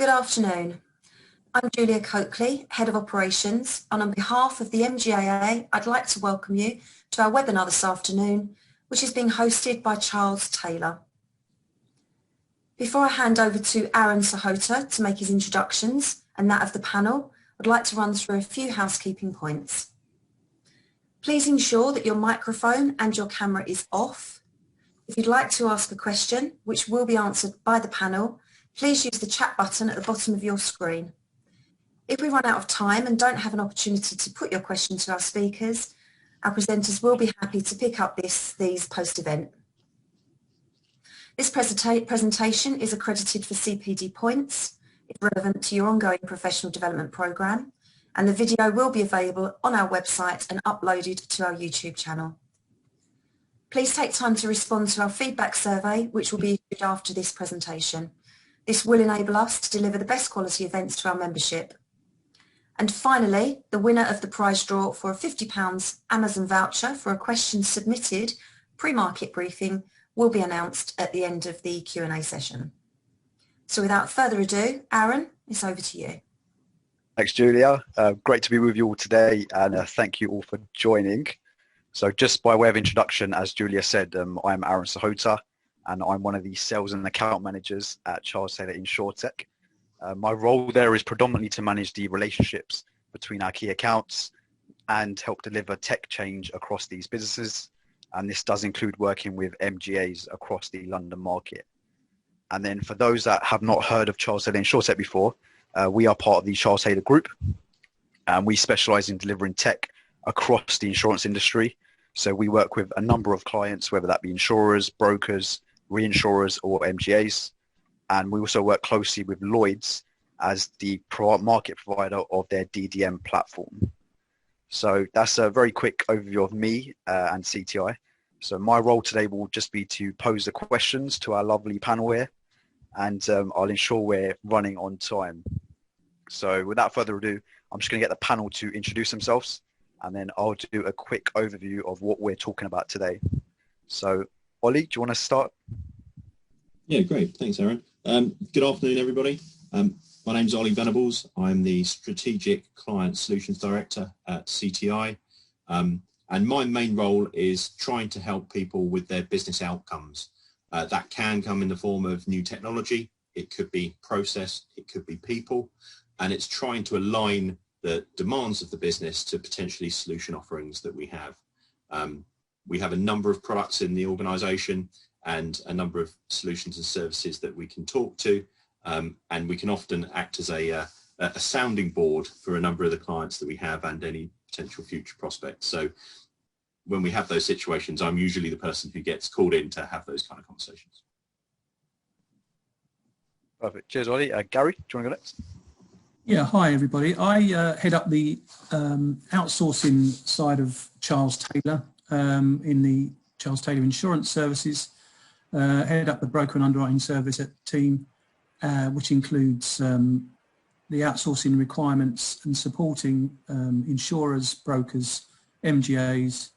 Good afternoon. I'm Julia Coakley, Head of Operations, and on behalf of the MGAA, I'd like to welcome you to our webinar this afternoon, which is being hosted by Charles Taylor. Before I hand over to Aaron Sahota to make his introductions and that of the panel, I'd like to run through a few housekeeping points. Please ensure that your microphone and your camera is off. If you'd like to ask a question, which will be answered by the panel, please use the chat button at the bottom of your screen. If we run out of time and don't have an opportunity to put your question to our speakers, our presenters will be happy to pick up these post-event. This presentation is accredited for CPD points. It's relevant to your ongoing professional development programme, and the video will be available on our website and uploaded to our YouTube channel. Please take time to respond to our feedback survey, which will be issued after this presentation. This will enable us to deliver the best quality events to our membership. And finally, the winner of the prize draw for a £50 Amazon voucher for a question submitted pre-market briefing will be announced at the end of the Q&A session. So without further ado, Aaron, it's over to you. Thanks, Julia. Great to be with you all today, and thank you all for joining. So just by way of introduction, as Julia said, I'm Aaron Sahota, and I'm one of the sales and account managers at Charles Taylor InsurTech. My role there is predominantly to manage the relationships between our key accounts and help deliver tech change across these businesses. And this does include working with MGAs across the London market. And then for those that have not heard of Charles Taylor InsurTech before, we are part of the Charles Taylor Group, and we specialize in delivering tech across the insurance industry. So we work with a number of clients, whether that be insurers, brokers, reinsurers, or MGAs. And we also work closely with Lloyd's as the market provider of their DDM platform. So that's a very quick overview of me and CTI. So my role today will just be to pose the questions to our lovely panel here, and I'll ensure we're running on time. So without further ado, I'm just going to get the panel to introduce themselves, and then I'll do a quick overview of what we're talking about today. So Ollie, do you want to start? Yeah, great. Thanks, Aaron. Good afternoon, everybody. My name's Ollie Venables. I'm the Strategic Client Solutions Director at CTI. And my main role is trying to help people with their business outcomes. That can come in the form of new technology. It could be process. It could be people. And it's trying to align the demands of the business to potentially solution offerings that we have. We have a number of products in the organisation and a number of solutions and services that we can talk to, and we can often act as a sounding board for a number of the clients that we have and any potential future prospects. So when we have those situations, I'm usually the person who gets called in to have those kind of conversations. Perfect. Cheers, Ollie. Gary, do you want to go next? Yeah, hi everybody. I head up the outsourcing side of Charles Taylor in the Charles Taylor Insurance Services. Head up the broker and underwriting service at the team, which includes the outsourcing requirements and supporting insurers, brokers, MGAs,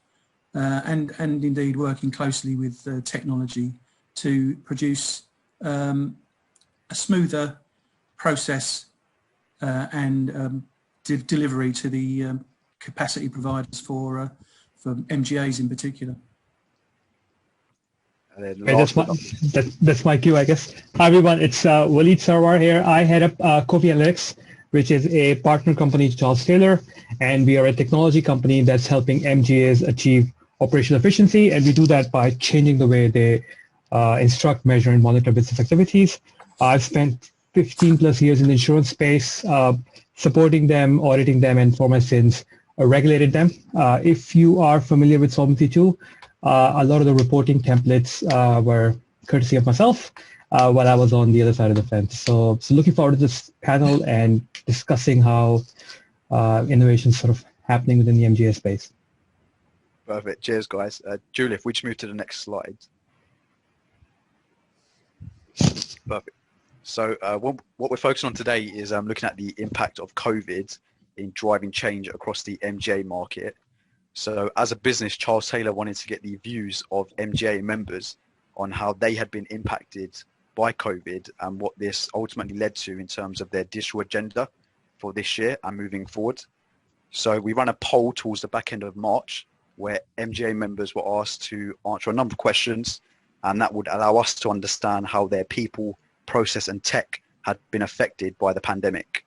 and indeed working closely with technology to produce a smoother process and delivery to the capacity providers for MGAs in particular. That's my cue, I guess. Hi everyone, it's Waleed Sarwar here. I head up Kofi Analytics, which is a partner company to Charles Taylor, and we are a technology company that's helping MGAs achieve operational efficiency, and we do that by changing the way they instruct, measure, and monitor business activities. I've spent 15 plus years in the insurance space, supporting them, auditing them, and for my sins, regulated them. If you are familiar with Solvency II, a lot of the reporting templates were courtesy of myself while I was on the other side of the fence. So looking forward to this panel and discussing how innovation is sort of happening within the MGA space. Perfect. Cheers, guys. Julie, if we just move to the next slide. Perfect. So what we're focusing on today is looking at the impact of COVID in driving change across the MGA market. So as a business, Charles Taylor wanted to get the views of MGA members on how they had been impacted by COVID and what this ultimately led to in terms of their digital agenda for this year and moving forward. So we ran a poll towards the back end of March where MGA members were asked to answer a number of questions, and that would allow us to understand how their people, process and tech had been affected by the pandemic.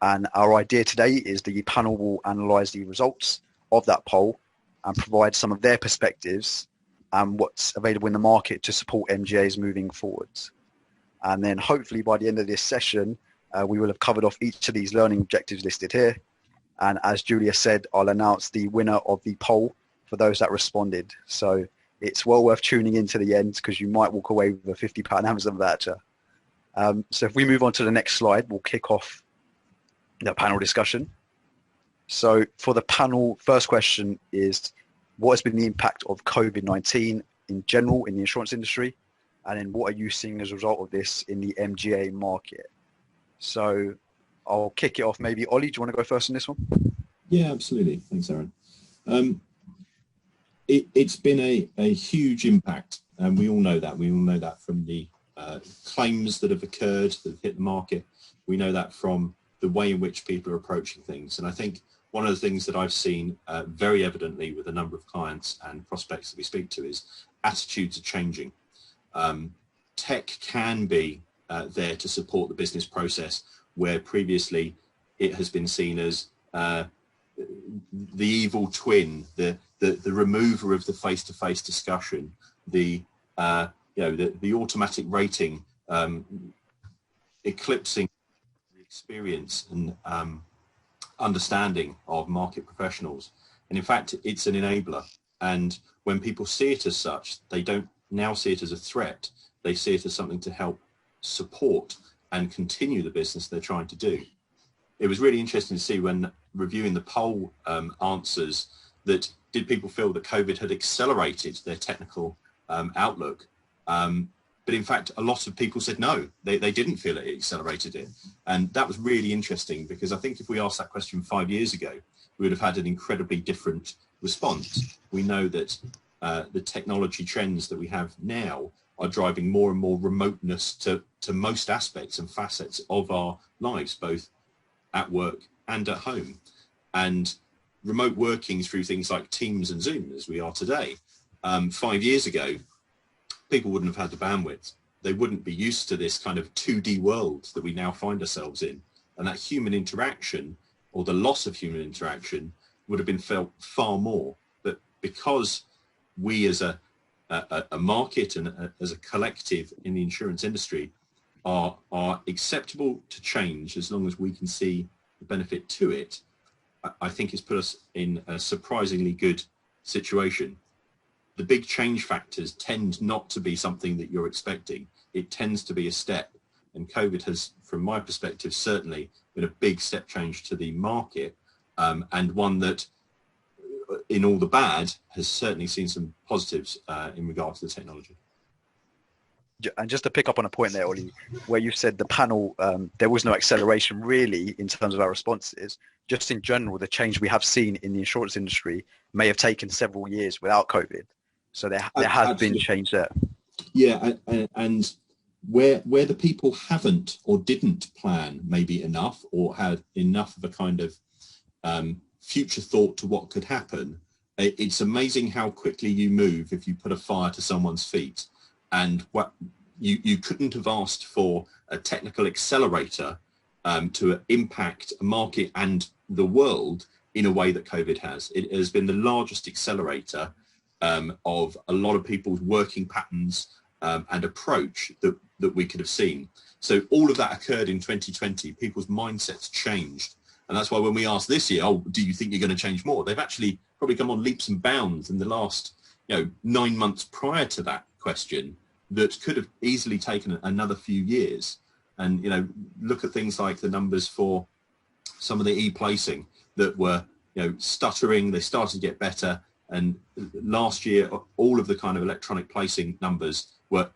And our idea today is the panel will analyse the results of that poll and provide some of their perspectives and what's available in the market to support MGAs moving forwards. And then hopefully by the end of this session, we will have covered off each of these learning objectives listed here. And as Julia said, I'll announce the winner of the poll for those that responded. So it's well worth tuning in to the end because you might walk away with a £50 Amazon voucher. So if we move on to the next slide, we'll kick off the panel discussion. So for the panel, first question is, what has been the impact of COVID-19 in general in the insurance industry? And then what are you seeing as a result of this in the MGA market? So I'll kick it off. Maybe Ollie, do you want to go first on this one? Yeah, absolutely. Thanks, Aaron. It's been a huge impact, and we all know that. We all know that from the claims that have occurred that have hit the market. We know that from the way in which people are approaching things. And I think one of the things that I've seen very evidently with a number of clients and prospects that we speak to is attitudes are changing. Tech can be there to support the business process where previously it has been seen as the evil twin, the remover of the face-to-face discussion, the automatic rating eclipsing the experience and understanding of market professionals. And in fact, it's an enabler. And when people see it as such, they don't now see it as a threat. They see it as something to help support and continue the business they're trying to do. It was really interesting to see when reviewing the poll answers that did people feel that COVID had accelerated their technical outlook? But in fact, a lot of people said no, they didn't feel it accelerated it. And that was really interesting because I think if we asked that question 5 years ago, we would have had an incredibly different response. We know that the technology trends that we have now are driving more and more remoteness to most aspects and facets of our lives, both at work and at home. And remote working through things like Teams and Zoom, as we are today, 5 years ago, people wouldn't have had the bandwidth. They wouldn't be used to this kind of 2D world that we now find ourselves in. And that human interaction, or the loss of human interaction, would have been felt far more. But because we as a market and as a collective in the insurance industry are acceptable to change as long as we can see the benefit to it, I think it's put us in a surprisingly good situation. The big change factors tend not to be something that you're expecting. It tends to be a step. And COVID has, from my perspective, certainly been a big step change to the market, and one that, in all the bad, has certainly seen some positives in regard to the technology. And just to pick up on a point there, Ollie, where you said the panel, there was no acceleration really in terms of our responses. Just in general, the change we have seen in the insurance industry may have taken several years without COVID. So there has been change there. Yeah, and where the people haven't or didn't plan maybe enough or had enough of a kind of future thought to what could happen, it's amazing how quickly you move if you put a fire to someone's feet. And what you couldn't have asked for a technical accelerator to impact a market and the world in a way that COVID has. It has been the largest accelerator of a lot of people's working patterns and approach that we could have seen. So all of that occurred in 2020. People's mindsets changed. And that's why when we asked this year, oh, do you think you're going to change more? They've actually probably come on leaps and bounds in the last 9 months prior to that question that could have easily taken another few years. And, look at things like the numbers for some of the e-placing that were, stuttering. They started to get better. And last year, all of the kind of electronic placing numbers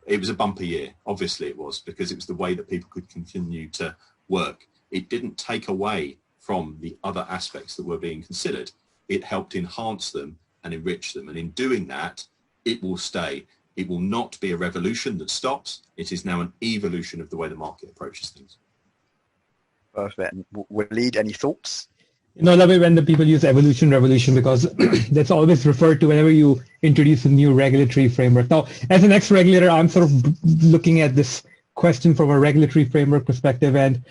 it was a bumper year. Obviously it was, because it was the way that people could continue to work. It didn't take away from the other aspects that were being considered. It helped enhance them and enrich them. And in doing that, it will stay. It will not be a revolution that stops. It is now an evolution of the way the market approaches things. Perfect. And Waleed, any thoughts? I love it when the people use evolution, revolution, because that's always referred to whenever you introduce a new regulatory framework. Now, as an ex-regulator, I'm sort of looking at this question from a regulatory framework perspective. And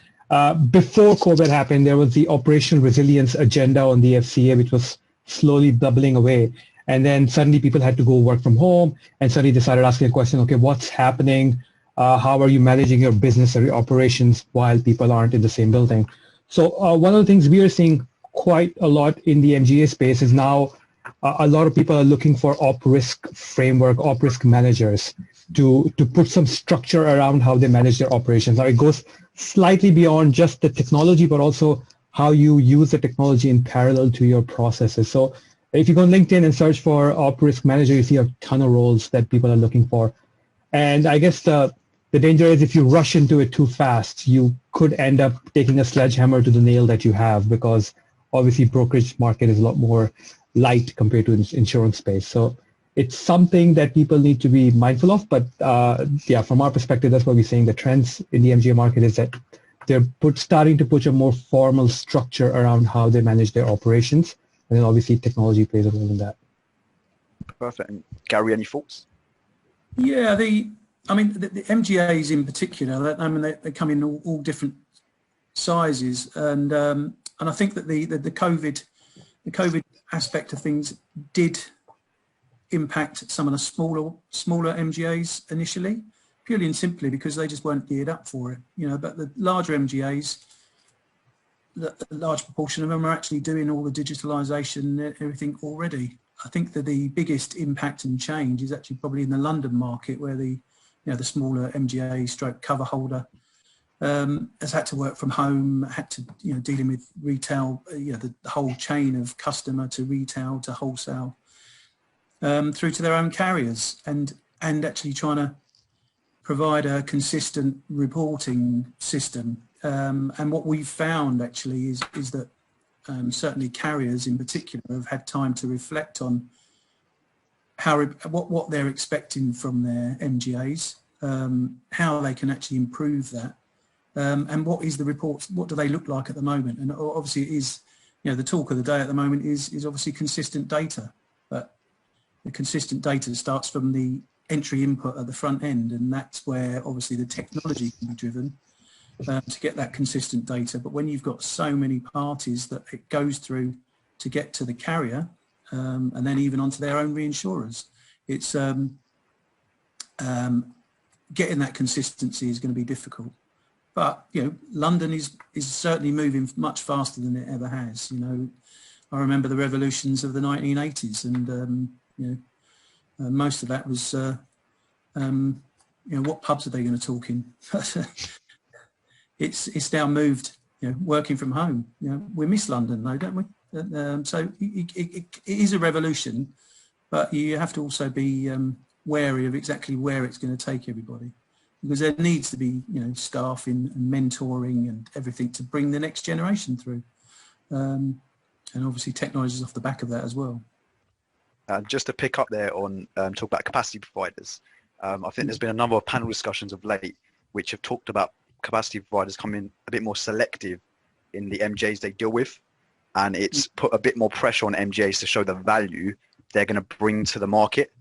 before COVID happened, there was the operational resilience agenda on the FCA, which was slowly bubbling away. And then suddenly people had to go work from home and suddenly decided asking a question, okay, what's happening? How are you managing your business or your operations while people aren't in the same building? So one of the things we are seeing quite a lot in the MGA space is now a lot of people are looking for op risk framework, op risk managers to put some structure around how they manage their operations. Now it goes slightly beyond just the technology, but also how you use the technology in parallel to your processes. So if you go on LinkedIn and search for op risk manager, you see a ton of roles that people are looking for. And I guess the danger is if you rush into it too fast, you could end up taking a sledgehammer to the nail that you have, because obviously brokerage market is a lot more light compared to the insurance space. So it's something that people need to be mindful of. But yeah, from our perspective, that's what we're saying. The trends in the MGA market is that they're starting to put a more formal structure around how they manage their operations. And then obviously technology plays a role in that. Perfect. And Gary, any thoughts? Yeah, the MGAs in particular, they come in all different sizes, and I think that the COVID aspect of things did impact some of the smaller MGAs initially, purely and simply because they just weren't geared up for it. But the larger MGAs, a large proportion of them are actually doing all the digitalisation and everything already. I think that the biggest impact and change is actually probably in the London market, where the smaller MGA stroke cover holder has had to work from home, had to dealing with retail, the whole chain of customer to retail to wholesale, through to their own carriers, and actually trying to provide a consistent reporting system. And what we've found actually is that certainly carriers in particular have had time to reflect on what they're expecting from their MGAs, how they can actually improve that, and what is the reports, what do they look like at the moment. And obviously it is, the talk of the day at the moment is obviously consistent data, but the consistent data starts from the entry input at the front end, and that's where obviously the technology can be driven to get that consistent data. But when you've got so many parties that it goes through to get to the carrier, and then even onto their own reinsurers, it's getting that consistency is going to be difficult. But London is certainly moving much faster than it ever has. I remember the revolutions of the 1980s, and most of that was what pubs are they going to talk in? It's now moved, working from home. We miss London though, don't we? So it is a revolution, but you have to also be wary of exactly where it's going to take everybody, because there needs to be staffing and mentoring and everything to bring the next generation through, and obviously technology is off the back of that as well. Just to pick up there on talk about capacity providers, I think there's been a number of panel discussions of late which have talked about capacity providers coming a bit more selective in the MGAs they deal with, and it's put a bit more pressure on MGAs to show the value they're going to bring to the market,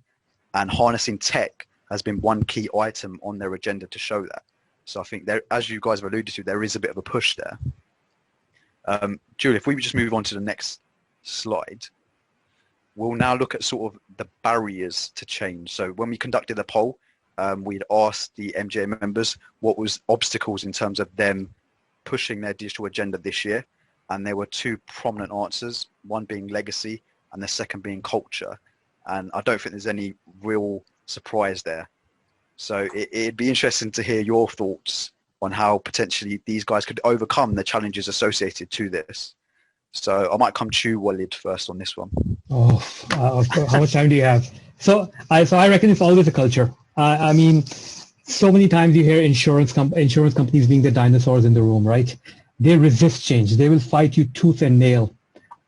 and harnessing tech has been one key item on their agenda to show that. So I think there, as you guys have alluded to, there is a bit of a push there. Julie, if we just move on to the next slide, we'll now look at sort of the barriers to change. So when we conducted the poll, we'd asked the MGA members what was obstacles in terms of them pushing their digital agenda this year. And there were two prominent answers, one being legacy and the second being culture. And I don't think there's any real surprise there. So it'd be interesting to hear your thoughts on how potentially these guys could overcome the challenges associated to this. So I might come to you, Waleed, first on this one. How much time do you have? So I reckon it's always a culture. I mean, so many times you hear insurance companies being the dinosaurs in the room, right? They resist change. They will fight you tooth and nail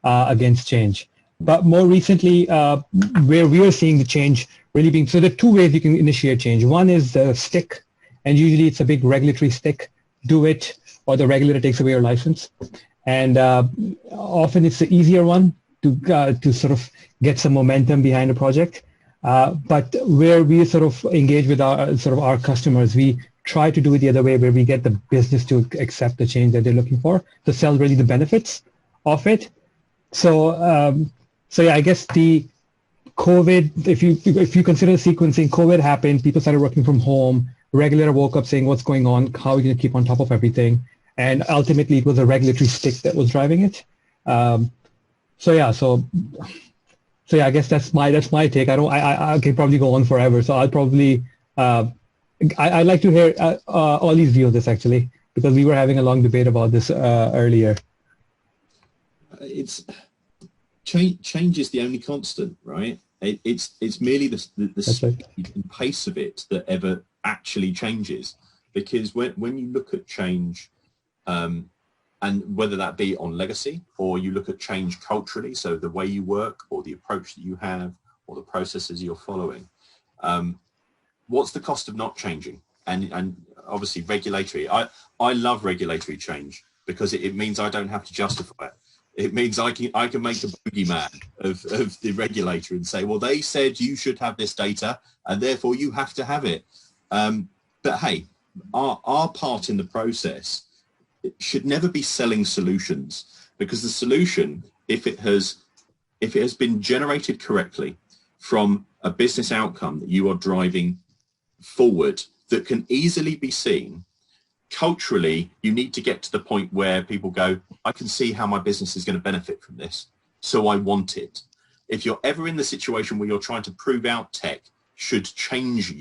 against change. But more recently, where we are seeing the change really being, so there are two ways you can initiate change. One is the stick, and usually it's a big regulatory stick, do it, or the regulator takes away your license. And often it's the easier one to sort of get some momentum behind a project. But where we sort of engage with our customers, we try to do it the other way, where we get the business to accept the change that they're looking for, to sell really the benefits of it. So yeah, I guess the COVID, if you consider the sequencing, COVID happened, people started working from home, regulator woke up saying, what's going on, how are we going to keep on top of everything? And ultimately it was a regulatory stick that was driving it. So yeah, I guess that's my take. I can probably go on forever. So I'll probably, I'd like to hear Ollie's view of this, actually, because we were having a long debate about this earlier. It's change is the only constant, right? It's merely the speed and pace of it that ever actually changes. Because when you look at change, and whether that be on legacy, or you look at change culturally, so the way you work or the approach that you have or the processes you're following, what's the cost of not changing? And obviously regulatory, I love regulatory change because it means I don't have to justify it. It means I can make a boogeyman of the regulator and say, well, they said you should have this data and therefore you have to have it. But hey, our part in the process, it should never be selling solutions, because the solution, if it has been generated correctly from a business outcome that you are driving forward that can easily be seen, culturally, you need to get to the point where people go, I can see how my business is going to benefit from this, so I want it. If you're ever in the situation where you're trying to prove out tech should change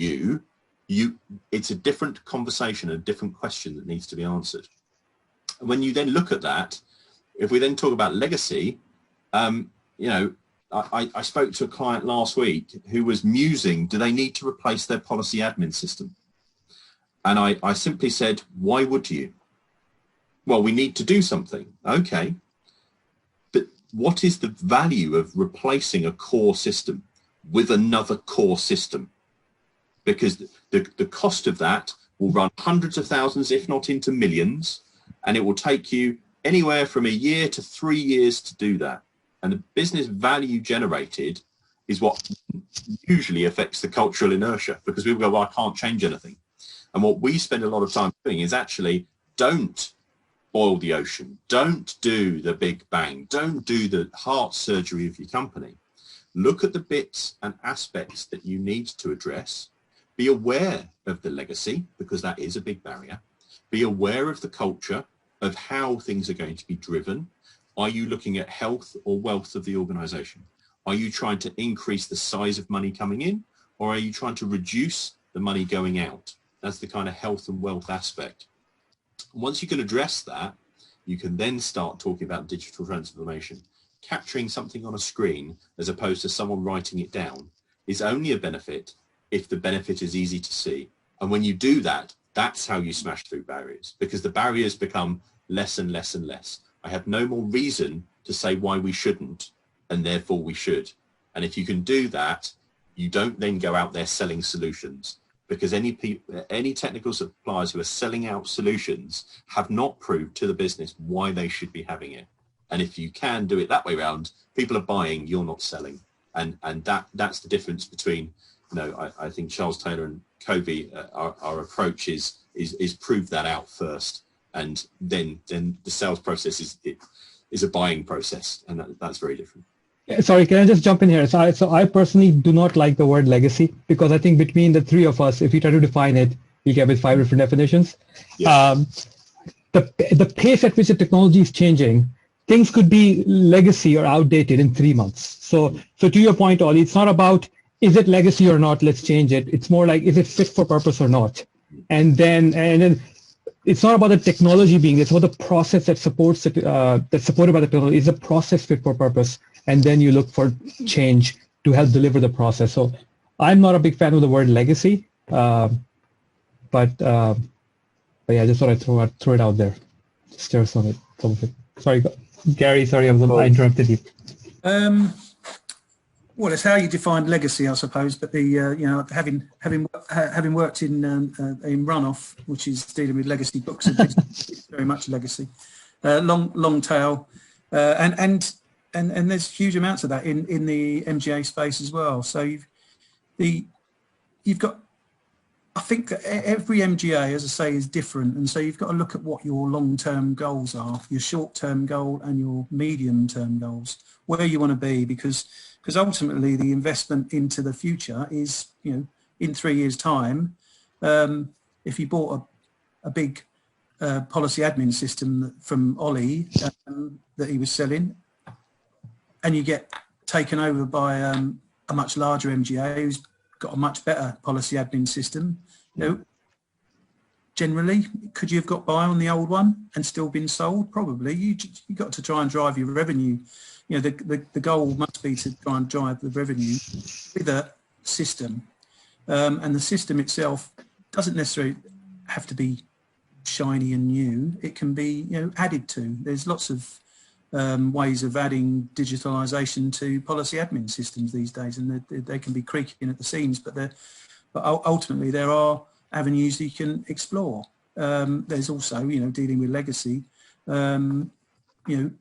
it's a different conversation, a different question that needs to be answered. When you then look at that, if we then talk about legacy, I spoke to a client last week who was musing, do they need to replace their policy admin system? And I simply said, why would you? Well, we need to do something. Okay. But what is the value of replacing a core system with another core system? Because the cost of that will run hundreds of thousands, if not into millions, and it will take you anywhere from a year to 3 years to do that. And the business value generated is what usually affects the cultural inertia, because people go, well, I can't change anything. And what we spend a lot of time doing is actually don't boil the ocean, don't do the big bang, don't do the heart surgery of your company. Look at the bits and aspects that you need to address. Be aware of the legacy, because that is a big barrier. Be aware of the culture, of how things are going to be driven. Are you looking at health or wealth of the organization? Are you trying to increase the size of money coming in, or are you trying to reduce the money going out? That's the kind of health and wealth aspect. Once you can address that, you can then start talking about digital transformation. Capturing something on a screen as opposed to someone writing it down is only a benefit if the benefit is easy to see. And when you do that, that's how you smash through barriers, because the barriers become less and less and less. I have no more reason to say why we shouldn't, and therefore we should. And if you can do that, you don't then go out there selling solutions, because any technical suppliers who are selling out solutions have not proved to the business why they should be having it. And if you can do it that way around, people are buying, you're not selling. And that's the difference between, I think Charles Taylor and Covey, our approach is prove that out first, and then the sales process is a buying process, and that's very different. Sorry, can I just jump in here? So I personally do not like the word legacy, because I think between the three of us, if we try to define it, we get with 5 different definitions. Yeah. The pace at which the technology is changing, things could be legacy or outdated in 3 months. So to your point, Ollie, it's not about is it legacy or not, let's change it. It's more like, is it fit for purpose or not? And then it's not about the technology being, it's about the process that supports it, that's supported by the technology. Is the process fit for purpose? And then you look for change to help deliver the process. So I'm not a big fan of the word legacy, but yeah, I just thought I'd throw it out there. Stir some of it. Sorry, Gary, sorry, I interrupted you. Well, it's how you define legacy, I suppose. But the you know, having worked in runoff, which is dealing with legacy books, it's very much legacy, long tail, and there's huge amounts of that in the MGA space as well. So you've got, I think that every MGA, as I say, is different, and so you've got to look at what your long-term goals are, your short-term goal and your medium-term goals, where you want to be, because ultimately the investment into the future is, you know, in 3 years' time, if you bought a big policy admin system from Ollie that he was selling, and you get taken over by a much larger MGA who's got a much better policy admin system, you know, generally, could you have got by on the old one and still been sold? Probably. You got to try and drive your revenue. You know, the goal must be to try and drive the revenue with a system, and the system itself doesn't necessarily have to be shiny and new. It can be, you know, added to. There's lots of ways of adding digitalisation to policy admin systems these days, and they can be creaking at the seams, but ultimately there are avenues that you can explore. There's also, you know, dealing with legacy, you know,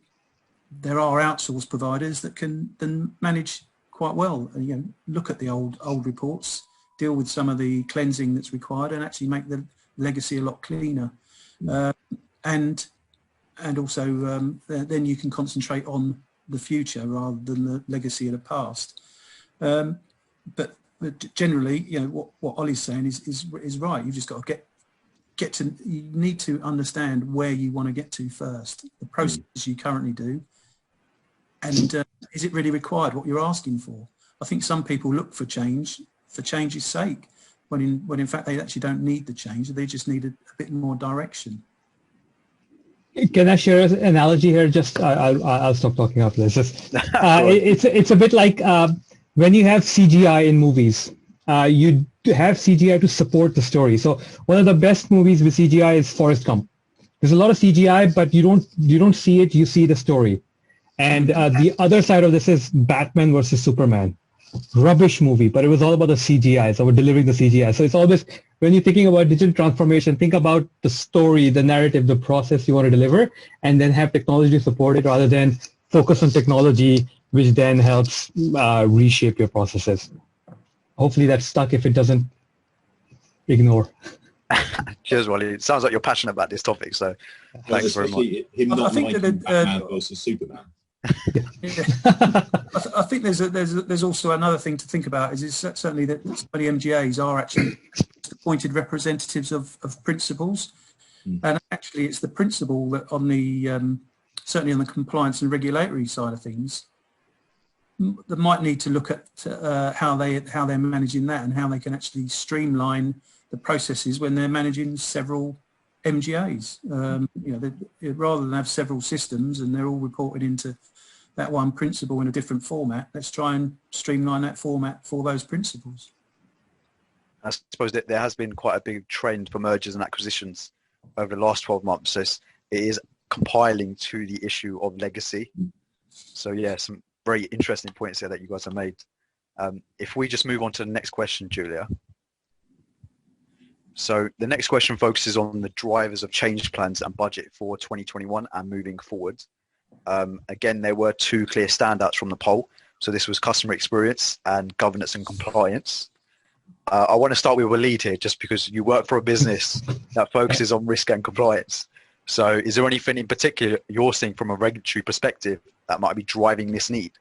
there are outsourced providers that can then manage quite well, you know, look at the old reports, deal with some of the cleansing that's required, and actually make the legacy a lot cleaner. And also then you can concentrate on the future rather than the legacy of the past. But generally, you know, what Ollie's saying is right. You've just got to get to. You need to understand where you want to get to first. The process you currently do, and is it really required? What you're asking for? I think some people look for change's sake, when in fact they actually don't need the change. They just need a bit more direction. Can I share an analogy here? Just I'll stop talking after this. It's a bit like when you have CGI in movies. You have CGI to support the story. So one of the best movies with CGI is Forrest Gump. There's a lot of CGI, but you don't see it. You see the story. And the other side of this is Batman versus Superman. Rubbish movie, but it was all about the CGI. So we're delivering the CGI. So it's always, when you're thinking about digital transformation, think about the story, the narrative, the process you want to deliver, and then have technology support it rather than focus on technology, which then helps reshape your processes. Hopefully that's stuck. If it doesn't, ignore. Cheers, Wally. It sounds like you're passionate about this topic, so thanks very much. Him not liking Batman versus Superman. I think there's also another thing to think about is certainly that many MGAs are actually appointed representatives of principals, and actually it's the principal that on the certainly on the compliance and regulatory side of things that might need to look at how they're managing that and how they can actually streamline the processes when they're managing several MGAs. You know, rather than have several systems and they're all reported into that one principle in a different format, let's try and streamline that format for those principles. I suppose that there has been quite a big trend for mergers and acquisitions over the last 12 months. So it is compiling to the issue of legacy. So yeah, some very interesting points here that you guys have made. If we just move on to the next question, Julia. So the next question focuses on the drivers of change plans and budget for 2021 and moving forward. Again, there were two clear standouts from the poll. So this was customer experience and governance and compliance. I want to start with Waleed here, just because you work for a business that focuses on risk and compliance. So is there anything in particular you're seeing from a regulatory perspective that might be driving this need?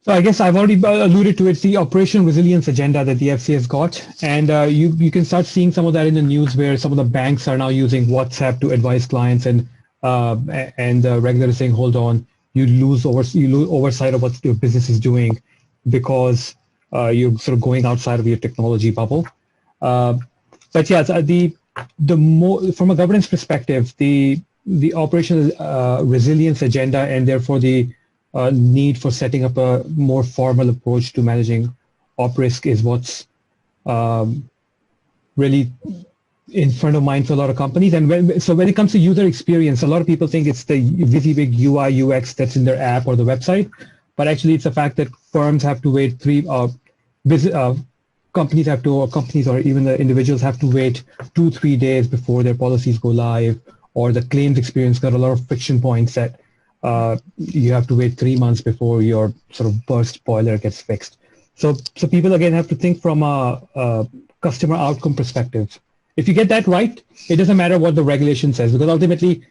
So I guess I've already alluded to it, the operational resilience agenda that the FCA has got. And you can start seeing some of that in the news where some of the banks are now using WhatsApp to advise clients, and the regulator saying, hold on, you lose oversight of what your business is doing because you're sort of going outside of your technology bubble. But yeah, from a governance perspective, the operational resilience agenda and therefore the need for setting up a more formal approach to managing op risk is what's really in front of mind for a lot of companies. And when it comes to user experience, a lot of people think it's the WYSIWYG UI UX that's in their app or the website, but actually it's the fact that firms have to wait companies or even the individuals have to wait 2-3 days before their policies go live, or the claims experience got a lot of friction points that you have to wait 3 months before your sort of burst boiler gets fixed. So people again have to think from a customer outcome perspective. If you get that right, it doesn't matter what the regulation says, because ultimately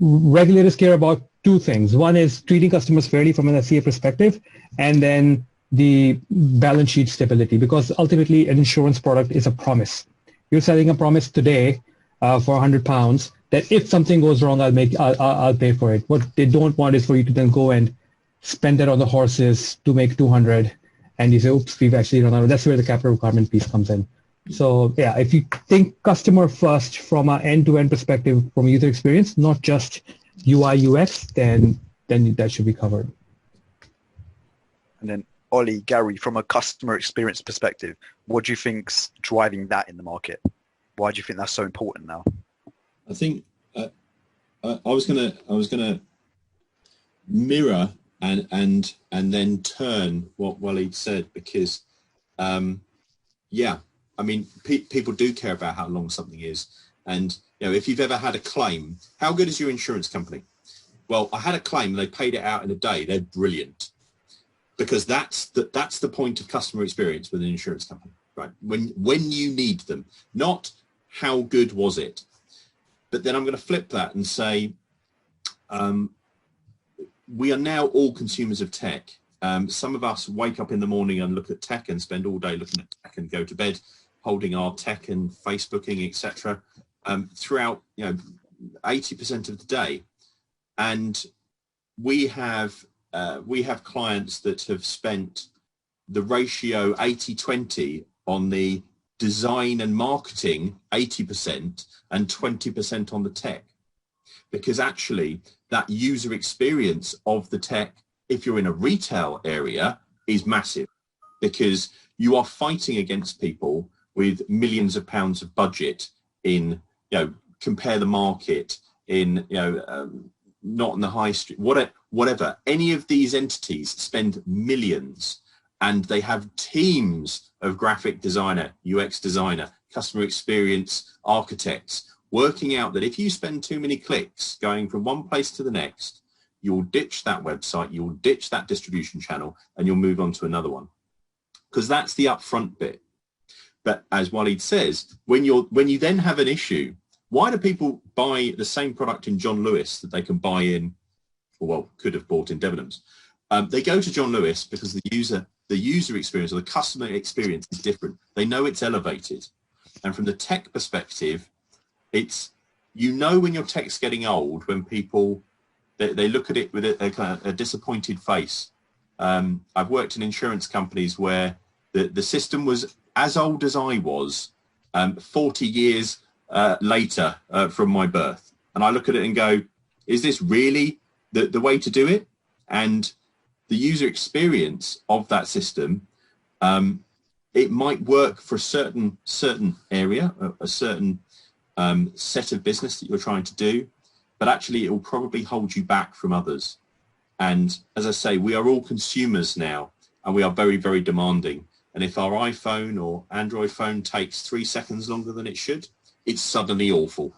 regulators care about two things. One is treating customers fairly from an SCA perspective, and then the balance sheet stability, because ultimately an insurance product is a promise. You're selling a promise today for £100 that if something goes wrong, I'll pay for it. What they don't want is for you to then go and spend it on the horses to make 200, and you say, oops, we've actually run out. That's where the capital requirement piece comes in. So yeah, if you think customer first from an end-to-end perspective, from user experience, not just UI UX, then that should be covered. And then Ollie, Gary, from a customer experience perspective, what do you think's driving that in the market? Why do you think that's so important now? I think I was gonna mirror and then turn what Waleed said, because yeah, I mean, people do care about how long something is, and you know, if you've ever had a claim, how good is your insurance company? Well, I had a claim, they paid it out in a day. They're brilliant, because that's the point of customer experience with an insurance company, right? When you need them, not how good was it. But then I'm going to flip that and say, we are now all consumers of tech. Some of us wake up in the morning and look at tech and spend all day looking at tech and go to bed holding our tech and Facebooking, etc. Throughout 80% of the day. And we have clients that have spent the ratio 80-20 on the design and marketing 80% and 20% on the tech, because actually that user experience of the tech, if you're in a retail area, is massive, because you are fighting against people with millions of pounds of budget in, compare the market in, not on the high street, whatever. Any of these entities spend millions, and they have teams of graphic designer, UX designer, customer experience architects working out that if you spend too many clicks going from one place to the next, you'll ditch that website, you'll ditch that distribution channel, and you'll move on to another one, because that's the upfront bit. But as Waleed says, when you then have an issue, why do people buy the same product in John Lewis that they can buy in, or well, could have bought in Debenhams? They go to John Lewis because the user experience or the customer experience is different. They know it's elevated. And from the tech perspective, it's, when your tech's getting old, when people, they look at it with a disappointed face. I've worked in insurance companies where the system was as old as I was 40 years later from my birth. And I look at it and go, is this really the way to do it? And the user experience of that system, it might work for a certain area, a certain set of business that you're trying to do, but actually it will probably hold you back from others. And as I say, we are all consumers now, and we are very, very demanding. And if our iPhone or Android phone takes 3 seconds longer than it should, it's suddenly awful.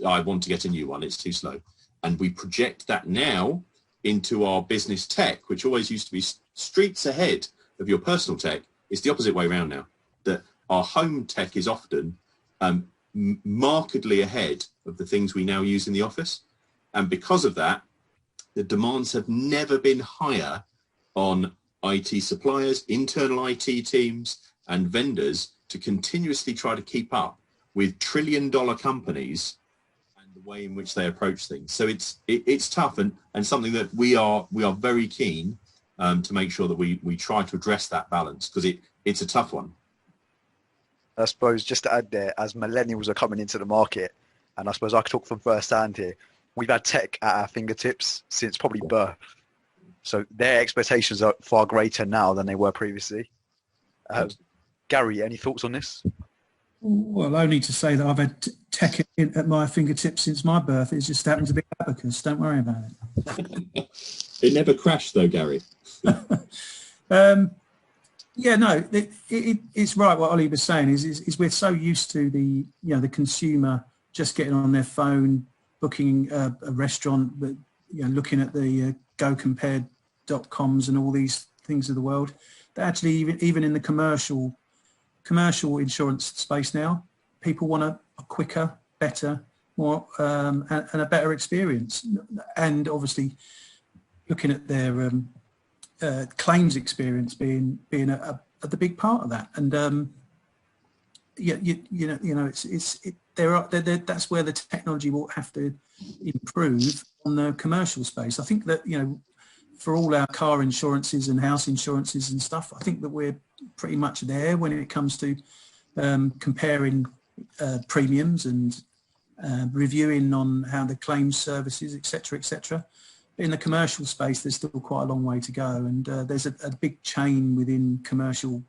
I want to get a new one, it's too slow. And we project that now into our business tech, which always used to be streets ahead of your personal tech. It's the opposite way around now, that our home tech is often markedly ahead of the things we now use in the office. And because of that, the demands have never been higher on IT suppliers, internal IT teams, and vendors to continuously try to keep up with trillion-dollar companies and the way in which they approach things. So it's tough, and something that we are very keen to make sure that we try to address that balance, because it's a tough one. I suppose just to add there, as millennials are coming into the market, and I suppose I could talk from first hand here, we've had tech at our fingertips since probably birth. So their expectations are far greater now than they were previously. Gary, any thoughts on this? Well, only to say that I've had tech at my fingertips since my birth. It just happened to be Abacus. Don't worry about it. It never crashed though, Gary. Yeah, no, it's right. What Ollie was saying is we're so used to the the consumer just getting on their phone, booking a restaurant, but looking at the GoCompared.coms and all these things of the world. That actually even in the commercial insurance space now, people want a quicker, better, more and a better experience. And obviously, looking at their claims experience being the big part of that. And that's where the technology will have to improve on the commercial space. I think that for all our car insurances and house insurances and stuff, I think that we're pretty much there when it comes to comparing premiums and reviewing on how the claims services, etc., etc. In the commercial space, there's still quite a long way to go, and there's a big chain within commercial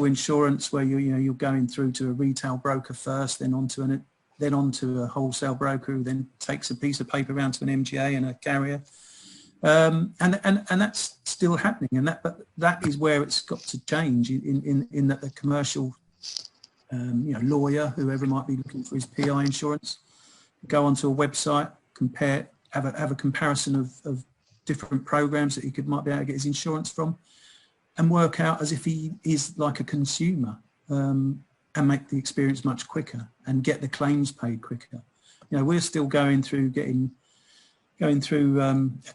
insurance where you're going through to a retail broker first, then onto a wholesale broker who then takes a piece of paper around to an MGA and a carrier. And that's still happening, and that is where it's got to change in that the commercial lawyer, whoever might be looking for his PI insurance, go onto a website, have a comparison of different programs that he might be able to get his insurance from, and work out as if he is like a consumer, and make the experience much quicker and get the claims paid quicker. We're still going through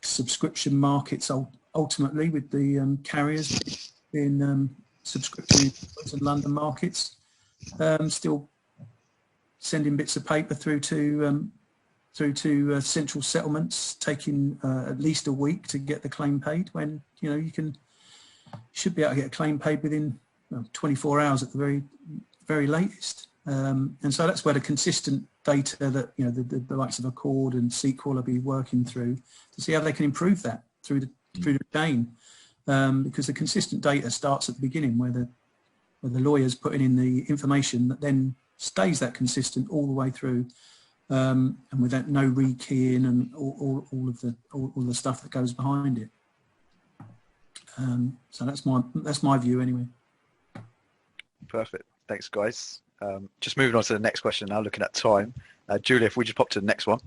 subscription markets ultimately with the carriers in subscription and London markets, still sending bits of paper through to central settlements, taking at least a week to get the claim paid, when you should be able to get a claim paid within 24 hours at the very latest. And so that's where the consistent data that the likes of Accord and SQL will be working through to see how they can improve that through the chain, because the consistent data starts at the beginning where the lawyer's putting in the information that then stays that consistent all the way through, and without no rekeying and all the stuff that goes behind it. So that's my view anyway. Perfect. Thanks, guys. Just moving on to the next question now, looking at time. Julia, if we just pop to the next one.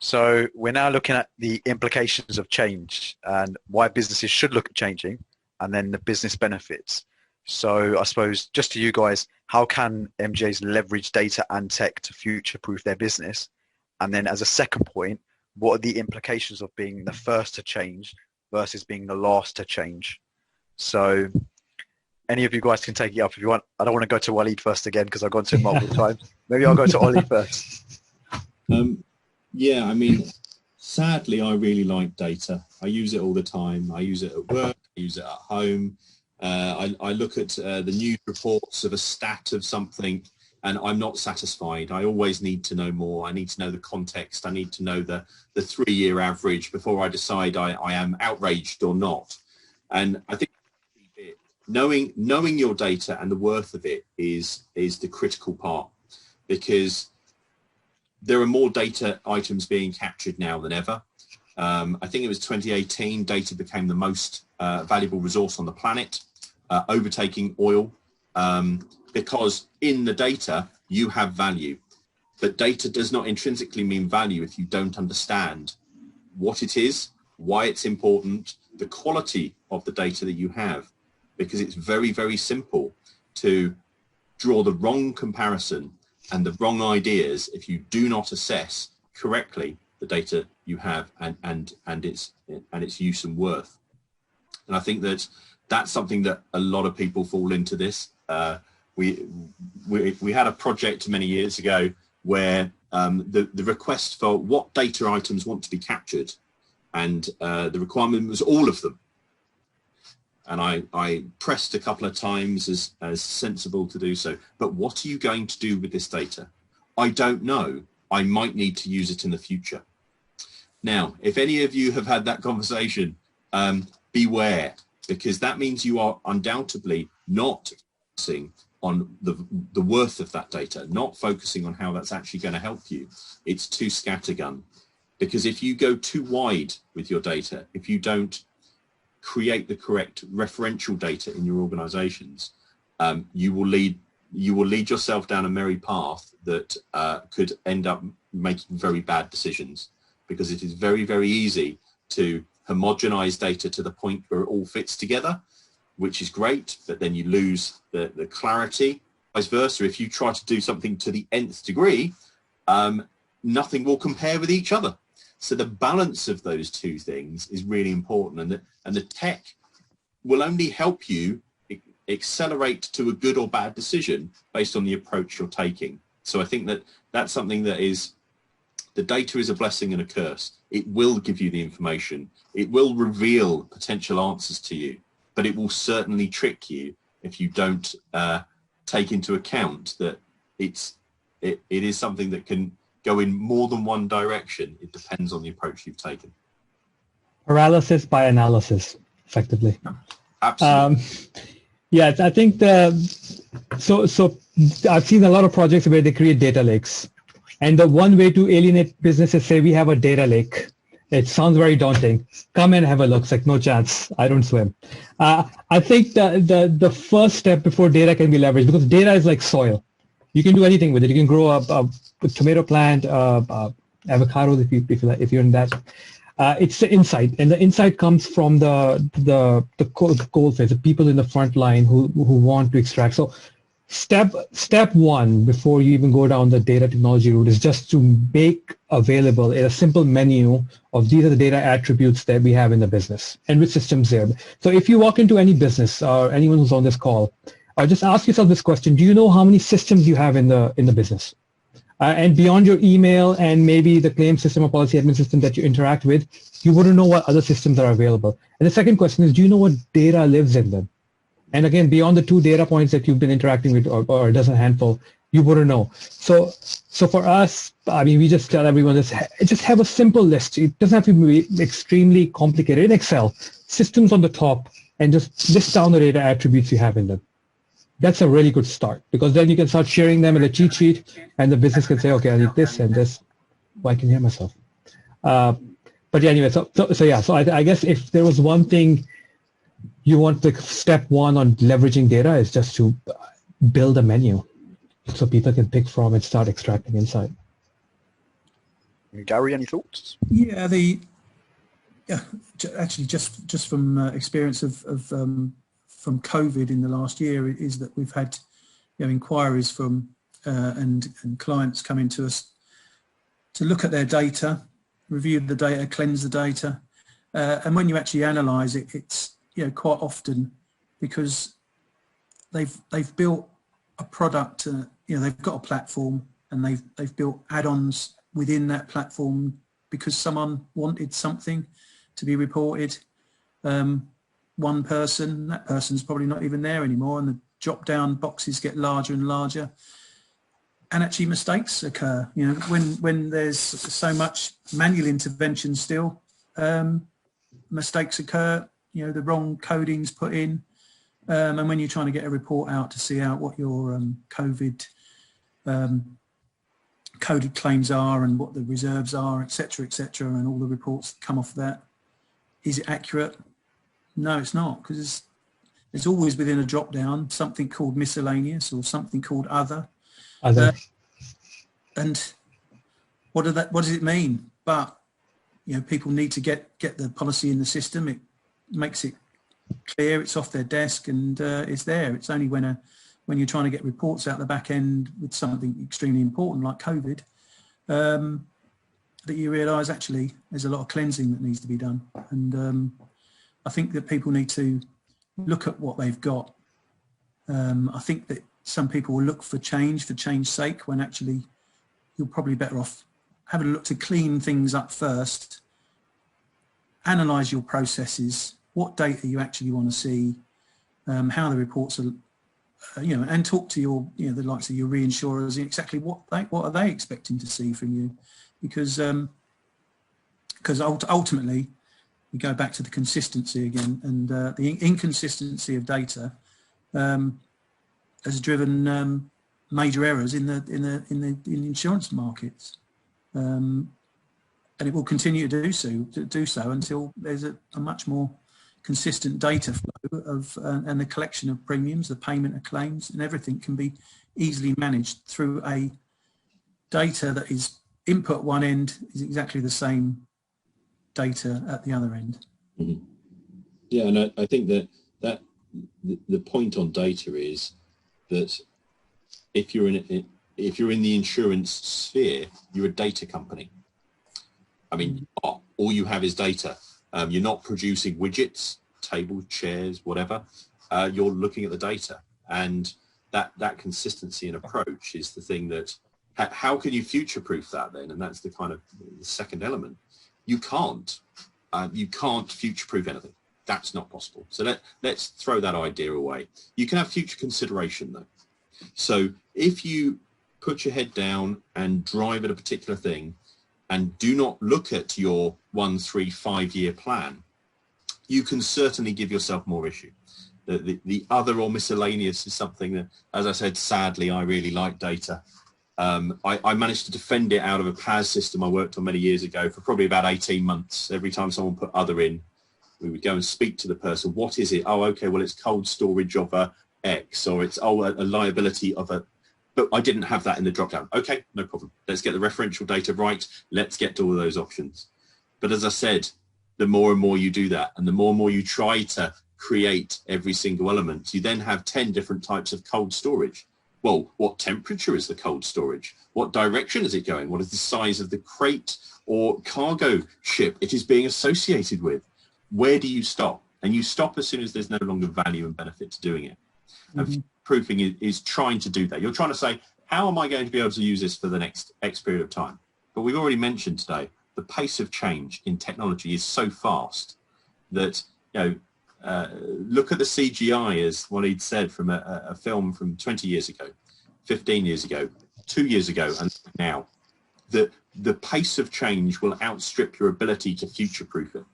So we're now looking at the implications of change and why businesses should look at changing, and then the business benefits. So I suppose just to you guys, how can MGAs leverage data and tech to future-proof their business? And then as a second point, what are the implications of being the first to change versus being the last to change? So any of you guys can take it up if you want. I don't want to go to Waleed first again because I've gone to him multiple times. Maybe I'll go to Ollie first. Yeah, I mean, sadly, I really like data. I use it all the time. I use it at work. I use it at home. I look at the news reports of a stat of something, and I'm not satisfied. I always need to know more. I need to know the context. I need to know the 3-year average before I decide I am outraged or not. And I think knowing your data and the worth of it is the critical part, because there are more data items being captured now than ever. I think it was 2018, data became the most valuable resource on the planet, overtaking oil, because in the data you have value. But data does not intrinsically mean value if you don't understand what it is, why it's important, the quality of the data that you have, because it's very, very simple to draw the wrong comparison and the wrong ideas if you do not assess correctly the data you have and its use and worth. And I think that's something that a lot of people fall into this. We had a project many years ago where the request for what data items want to be captured, and the requirement was all of them. And I pressed a couple of times as sensible to do so. But what are you going to do with this data? I don't know. I might need to use it in the future. Now, if any of you have had that conversation, beware, because that means you are undoubtedly not seeing on the worth of that data, not focusing on how that's actually going to help you. It's too scattergun. Because if you go too wide with your data, if you don't create the correct referential data in your organizations, you will lead yourself down a merry path that could end up making very bad decisions, because it is very, very easy to homogenize data to the point where it all fits together, which is great, but then you lose the clarity. Vice versa, if you try to do something to the nth degree, nothing will compare with each other. So the balance of those two things is really important, and the tech will only help you accelerate to a good or bad decision based on the approach you're taking. So I think that that's something that is, the data is a blessing and a curse. It will give you the information. It will reveal potential answers to you, but it will certainly trick you if you don't take into account that it is something that can go in more than one direction. It depends on the approach you've taken. Paralysis by analysis, effectively. Absolutely. Yeah, I think so I've seen a lot of projects where they create data lakes. And the one way to alienate businesses, say we have a data lake. It sounds very daunting. Come and have a look. It's like, no chance. I don't swim. I think the first step before data can be leveraged, because data is like soil. You can do anything with it. You can grow a tomato plant, avocados if you're in that. It's the insight, and the insight comes from the coal face, the people in the front line who want to extract. So step one before you even go down the data technology route is just to make available a simple menu of these are the data attributes that we have in the business and which systems there. So if you walk into any business or anyone who's on this call, just ask yourself this question: do you know how many systems you have in the business? And beyond your email and maybe the claim system or policy admin system that you interact with, you wouldn't know what other systems are available. And the second question is, do you know what data lives in them? And again, beyond the 2 data points that you've been interacting with, or a dozen handful, you wouldn't know. So for us, I mean, we just tell everyone just have a simple list. It doesn't have to be extremely complicated. In Excel, systems on the top, and just list down the data attributes you have in them. That's a really good start, because then you can start sharing them in a cheat sheet, and the business can say, okay, I need this and this. Well, I can hear myself. But yeah, anyway, so I guess if there was one thing you want, the step one on leveraging data is just to build a menu so people can pick from and start extracting insight. Gary, any thoughts? Yeah, actually just from experience from COVID in the last year is that we've had inquiries from and clients coming to us to look at their data, review the data, cleanse the data, and when you actually analyse it, it's quite often because they've built a product, they've got a platform and they've built add-ons within that platform because someone wanted something to be reported. One person, that person's probably not even there anymore, and the drop-down boxes get larger and larger, and actually mistakes occur. When there's so much manual intervention still, mistakes occur. The wrong coding's put in, and when you're trying to get a report out to see out what your COVID coded claims are and what the reserves are, etc., and all the reports that come off that, is it accurate? No, it's not, because there's always within a drop-down something called miscellaneous or something called other. And what does it mean? But people need to get the policy in the system. It makes it clear, it's off their desk, and it's there. It's only when you're trying to get reports out the back end with something extremely important like COVID that you realise actually there's a lot of cleansing that needs to be done. And I think that people need to look at what they've got. I think that some people will look for change's sake, when actually you're probably better off having a look to clean things up first, analyse your processes, what data you actually want to see, how the reports are, and talk to your, the likes of your reinsurers, exactly what are they expecting to see from you, because ultimately we go back to the consistency again, and the inconsistency of data has driven major errors in the insurance markets, and it will continue to do so until there's a much more consistent data flow of and the collection of premiums, the payment of claims, and everything can be easily managed through a data that is input one end is exactly the same data at the other end. Mm-hmm. Yeah, and I think that the point on data is that if you're in the insurance sphere, you're a data company. I mean, all you have is data. You're not producing widgets, tables, chairs, whatever. You're looking at the data, and that consistency and approach is the thing that. How can you future-proof that then? And that's the kind of the second element. You can't future-proof anything. That's not possible. So let's throw that idea away. You can have future consideration though. So if you put your head down and drive at a particular thing and do not look at your 1, 3, 5 year plan, you can certainly give yourself more issue. The other or miscellaneous is something that, as I said, sadly, I really like data. I managed to defend it out of a PAS system I worked on many years ago for probably about 18 months. Every time someone put other in, we would go and speak to the person. What is it? Oh, okay, well, it's cold storage of a X, or it's, a liability of a, but I didn't have that in the drop down. Okay, no problem. Let's get the referential data right. Let's get to all of those options. But as I said, the more and more you do that, and the more and more you try to create every single element, you then have 10 different types of cold storage. Well, what temperature is the cold storage? What direction is it going? What is the size of the crate or cargo ship it is being associated with? Where do you stop? And you stop as soon as there's no longer value and benefit to doing it. Mm-hmm. And proofing is trying to do that. You're trying to say, how am I going to be able to use this for the next X period of time? But we've already mentioned today, the pace of change in technology is so fast that, look at the CGI as what he'd said from a film from 20 years ago, 15 years ago, 2 years ago, and now. The pace of change will outstrip your ability to future-proof it.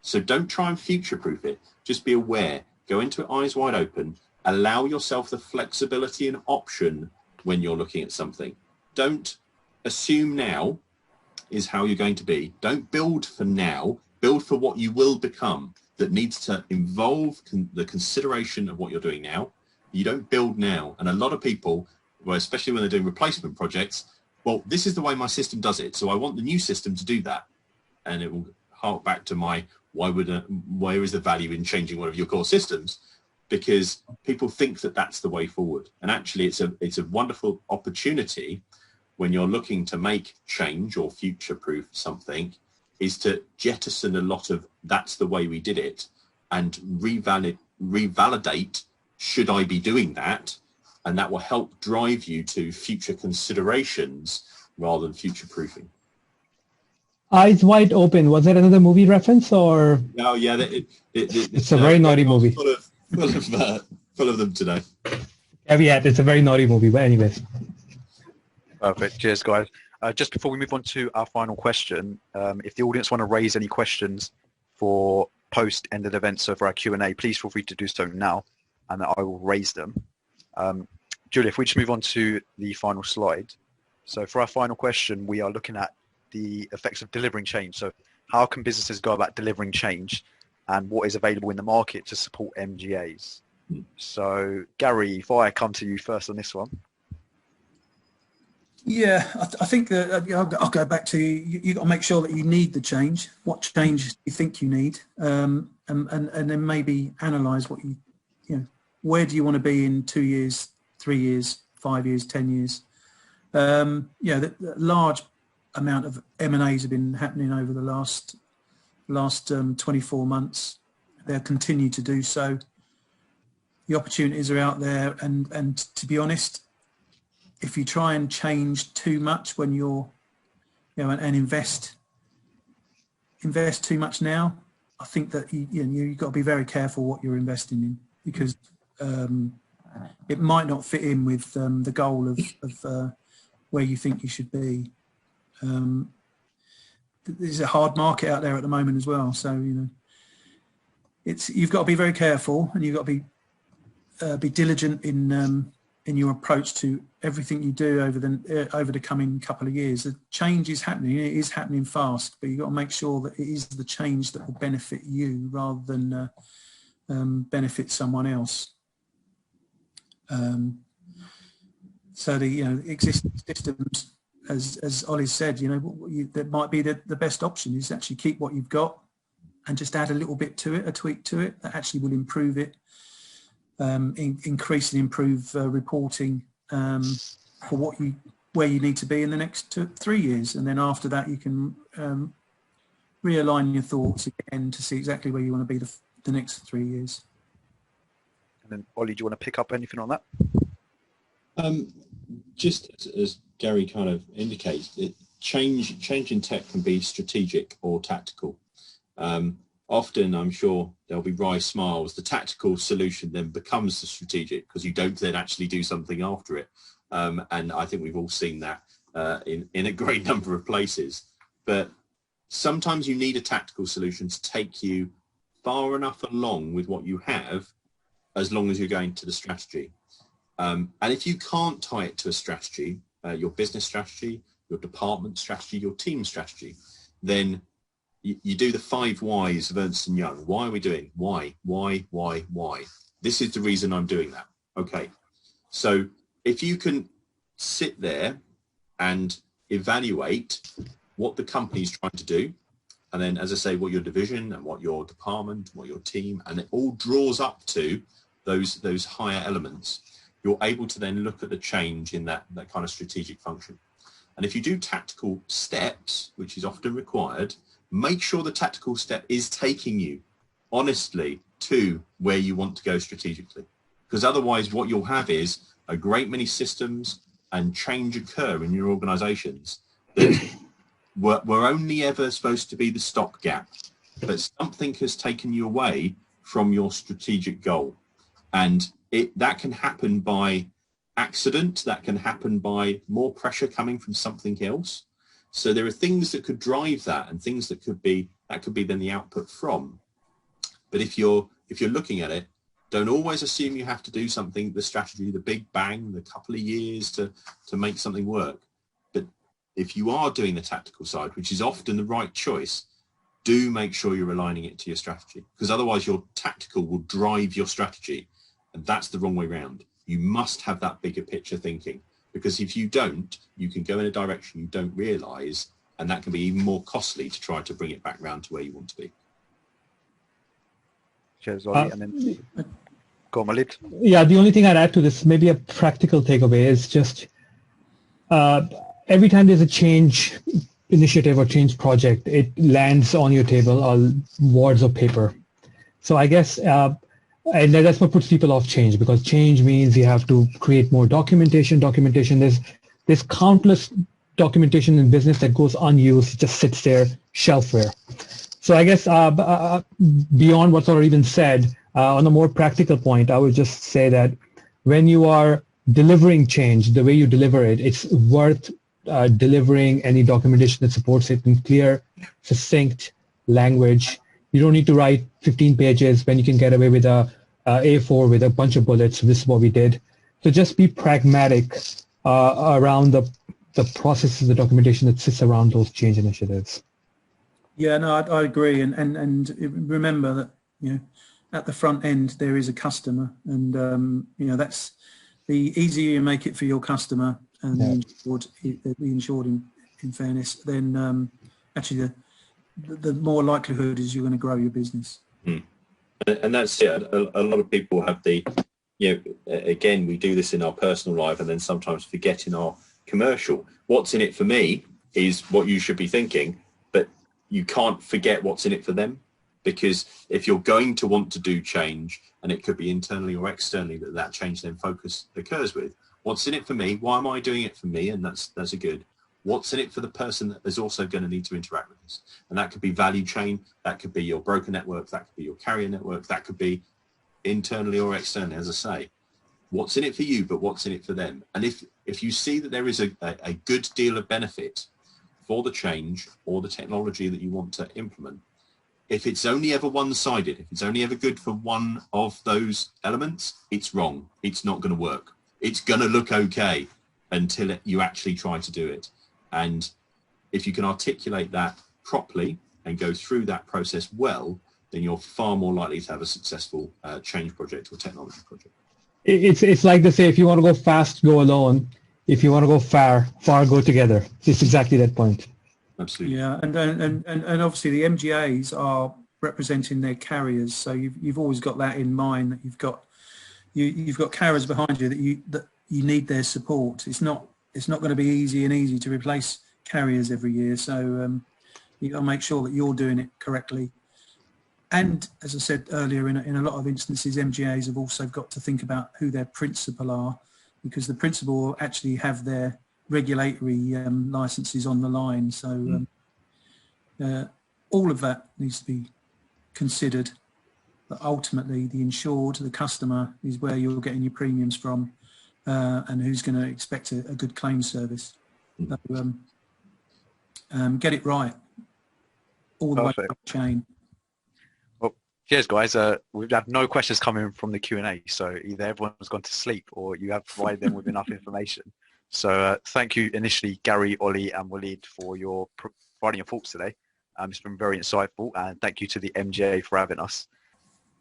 So don't try and future-proof it. Just be aware. Go into it eyes wide open. Allow yourself the flexibility and option when you're looking at something. Don't assume now is how you're going to be. Don't build for now. Build for what you will become. That needs to involve the consideration of what you're doing now. You don't build now. And a lot of people, well, especially when they're doing replacement projects, well, this is the way my system does it, so I want the new system to do that. And it will hark back to my, where is the value in changing one of your core systems? Because people think that that's the way forward. And actually, it's a wonderful opportunity when you're looking to make change or future-proof something, is to jettison a lot of that's the way we did it and revalidate, should I be doing that? And that will help drive you to future considerations rather than future proofing. Eyes Wide Open, was that another movie reference or? Oh yeah, it's a very naughty movie. Full of them today. Yeah, it's a very naughty movie, but anyways. Perfect, cheers guys. Just before we move on to our final question, if the audience want to raise any questions for post end of the event, so for our Q&A, please feel free to do so now, and I will raise them. Julia, if we just move on to the final slide. So for our final question, we are looking at the effects of delivering change. So how can businesses go about delivering change, and what is available in the market to support MGAs? So Gary, if I come to you first on this one. Yeah, I think that I'll go back to you got to make sure that you need the change. What change do you think you need, and then maybe analyse what where do you want to be in 2 years, 3 years, 5 years, 10 years. The large amount of M&As have been happening over the last 24 months. They'll continue to do so. The opportunities are out there, and to be honest, if you try and change too much when you're, and invest too much now, I think that you've got to be very careful what you're investing in, because it might not fit in with the goal of where you think you should be. There's a hard market out there at the moment as well, so you've got to be very careful, and you've got to be diligent in in your approach to everything you do over the coming couple of years. The change is happening. It is happening fast, but you've got to make sure that it is the change that will benefit you rather than benefit someone else. So the existing systems, as Ollie said, that might be the best option is actually keep what you've got and just add a little bit to it, a tweak to it that actually will improve it. Increase and improve reporting for where you need to be in the next 3 years, and then after that you can realign your thoughts again to see exactly where you want to be the next 3 years. And then Ollie, do you want to pick up anything on that? Just as Gary kind of indicates, change in tech can be strategic or tactical. Often, I'm sure there'll be wry smiles. The tactical solution then becomes the strategic because you don't then actually do something after it. And I think we've all seen that in a great number of places. But sometimes you need a tactical solution to take you far enough along with what you have, as long as you're going to the strategy. And if you can't tie it to a strategy, your business strategy, your department strategy, your team strategy, then you do the 5 whys of Ernst & Young. Why are we doing? Why? This is the reason I'm doing that. Okay. So if you can sit there and evaluate what the company is trying to do, and then, as I say, what your division and what your department, what your team, and it all draws up to those higher elements, you're able to then look at the change in that kind of strategic function. And if you do tactical steps, which is often required, make sure the tactical step is taking you honestly to where you want to go strategically. Because otherwise what you'll have is a great many systems and change occur in your organizations that were only ever supposed to be the stopgap, but something has taken you away from your strategic goal. And that can happen by accident, that can happen by more pressure coming from something else. So there are things that could drive that and things that could be then the output from. But if you're looking at it, don't always assume you have to do something, the strategy, the big bang, the couple of years to make something work. But if you are doing the tactical side, which is often the right choice, do make sure you're aligning it to your strategy, because otherwise your tactical will drive your strategy. And that's the wrong way around. You must have that bigger picture thinking, because if you don't, you can go in a direction you don't realize, and that can be even more costly to try to bring it back round to where you want to be. Cheers, Ollie. And then go on, Walid. Yeah, the only thing I'd add to this, maybe a practical takeaway, is just every time there's a change initiative or change project, it lands on your table on wads of paper. So I guess and that's what puts people off change, because change means you have to create more documentation. There's countless documentation in business that goes unused, just sits there, shelfware. So I guess beyond what's already been said, on a more practical point, I would just say that when you are delivering change, the way you deliver it, it's worth delivering any documentation that supports it in clear, succinct language. You don't need to write 15 pages when you can get away with a A4 with a bunch of bullets. This is what we did. So just be pragmatic around the processes, the documentation that sits around those change initiatives. Yeah, no, I agree. And remember that, at the front end, there is a customer, and, that's the easier you make it for your customer and the insured in fairness, then actually the more likelihood is you're going to grow your business. And that's it. A lot of people have again, we do this in our personal life and then sometimes forget in our commercial. What's in it for me is what you should be thinking, but you can't forget what's in it for them, because if you're going to want to do change, and it could be internally or externally that change then focus occurs with, what's in it for me? Why am I doing it for me? And that's a good. What's in it for the person that is also going to need to interact with this? And that could be value chain, that could be your broker network, that could be your carrier network, that could be internally or externally, as I say. What's in it for you, but what's in it for them? And if you see that there is a good deal of benefit for the change or the technology that you want to implement, if it's only ever one-sided, if it's only ever good for one of those elements, it's wrong. It's not going to work. it's going to look okay until you actually try to do it. And if you can articulate that properly and go through that process well, then you're far more likely to have a successful change project or technology project. It's like they say, if you want to go fast, go alone. If you want to go far, go together. It's exactly that point. Absolutely. Yeah, and obviously the MGAs are representing their carriers, so you've always got that in mind, that you've got carriers behind you that you need their support. It's not going to be easy to replace carriers every year, so you've got to make sure that you're doing it correctly. And as I said earlier, in a lot of instances, MGAs have also got to think about who their principal are, because the principal actually have their regulatory licenses on the line. So all of that needs to be considered. But ultimately, the insured, the customer, is where you're getting your premiums from, and who's going to expect a good claim service. So, get it right all the way up the chain. Cheers, guys. We've had no questions coming from the Q&A, so either everyone's gone to sleep or you have provided them with enough information. So thank you initially, Gary, Ollie and Waleed, for providing your thoughts today. It's been very insightful, and thank you to the MGA for having us.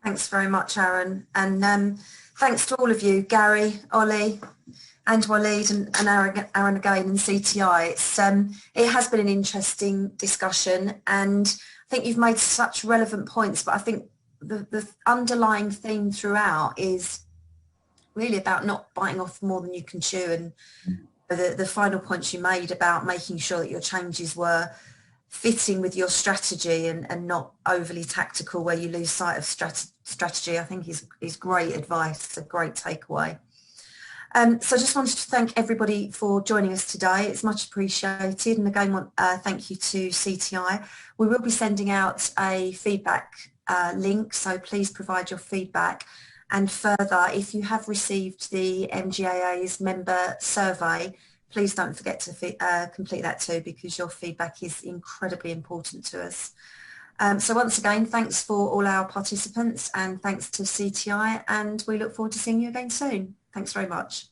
Thanks very much, Aaron. And thanks to all of you, Gary, Ollie and Waleed and Aaron again and CTI. It has been an interesting discussion, and I think you've made such relevant points, but I think the underlying theme throughout is really about not biting off more than you can chew, and the final points you made about making sure that your changes were fitting with your strategy and not overly tactical where you lose sight of strategy, I think is great advice. It's a great takeaway. So I just wanted to thank everybody for joining us today. It's much appreciated. And again, thank you to CTI. We will be sending out a feedback link, so please provide your feedback. And further, if you have received the MGAA's member survey, please don't forget to complete that too, because your feedback is incredibly important to us. So once again, thanks for all our participants, and thanks to CTI, and we look forward to seeing you again soon. Thanks very much.